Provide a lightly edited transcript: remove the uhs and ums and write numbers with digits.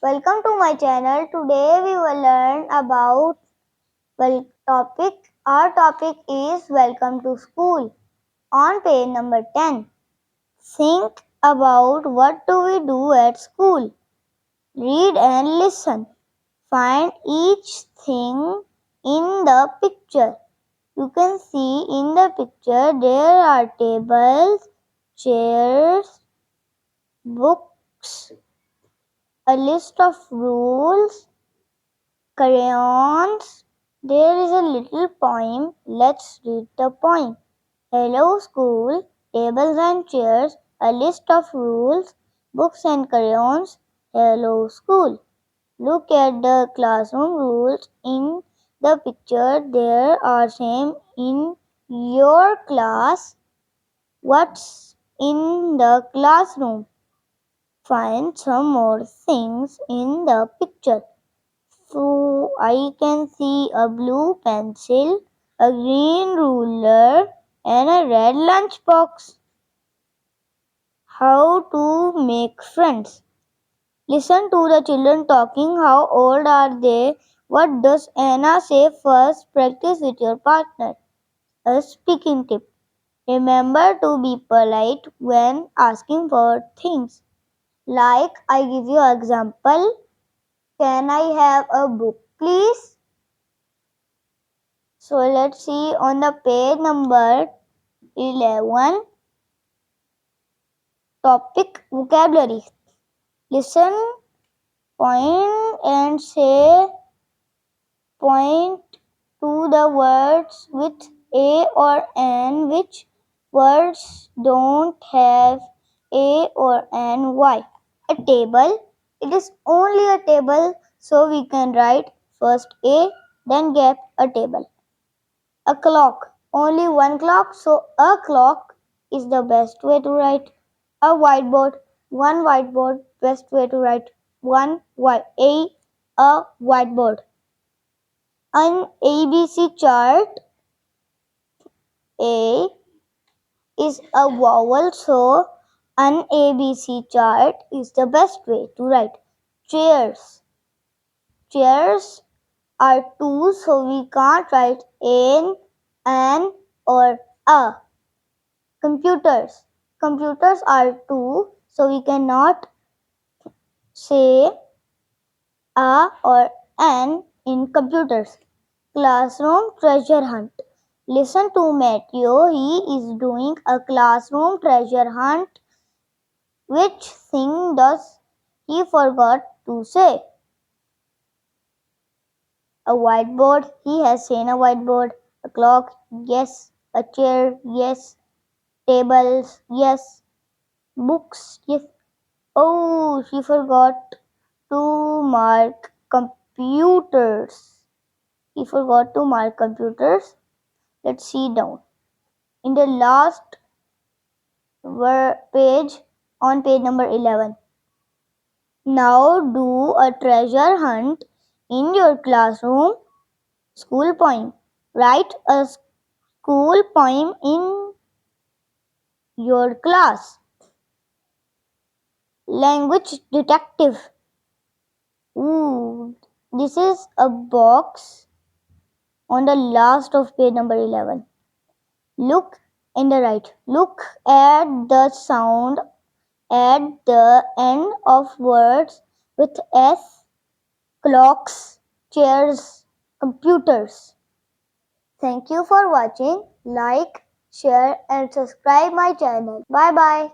Welcome to my channel. Today we will learn about topic. Our topic is Welcome to School. On page number 10. Think about what do we do at school. Read and listen. Find each thing in the picture. You can see in the picture there are tables, chairs, books, a list of rules, crayons. There is a little poem. Let's read the poem. Hello school, tables and chairs, a list of rules, books and crayons. Hello school. Look at the classroom rules in the picture. There are same in your class. What's in the classroom? Find some more things in the picture. So I can see a blue pencil, a green ruler, and a red lunchbox. How to make friends? Listen to the children talking. How old are they? What does Anna say first? Practice with your partner. A speaking tip. Remember to be polite when asking for things. Like I give you an example. Can I have a book, please? So let's see on the page number 11. Topic vocabulary. Listen, point and say, point to the words with A or N. Which words don't have A or N? Why? A table. It is only a table, so we can write first A, then gap a table. A clock. Only one clock, so a clock is the best way to write. A whiteboard. One whiteboard, best way to write. A whiteboard. An ABC chart. A is a vowel, so an ABC chart is the best way to write. Chairs. Chairs are two, so we can't write an, or a. Computers. Computers are two, so we cannot say a or an in computers. Classroom treasure hunt. Listen to Matthew. He is doing a classroom treasure hunt. Which thing does he forgot to say? A whiteboard. He has seen a whiteboard. A clock. Yes. A chair. Yes. Tables. Yes. Books. Yes. Oh, she forgot to mark computers. He forgot to mark computers. Let's see down. In the last page, on page number 11. Now do a treasure hunt in your classroom. School poem. Write a school poem in your class. Language detective. Ooh, this is a box on the last of page number 11. Look in the right. Look at the sound at the end of words with S. Clocks, chairs, computers. Thank you for watching. Like, share and subscribe my channel. Bye bye.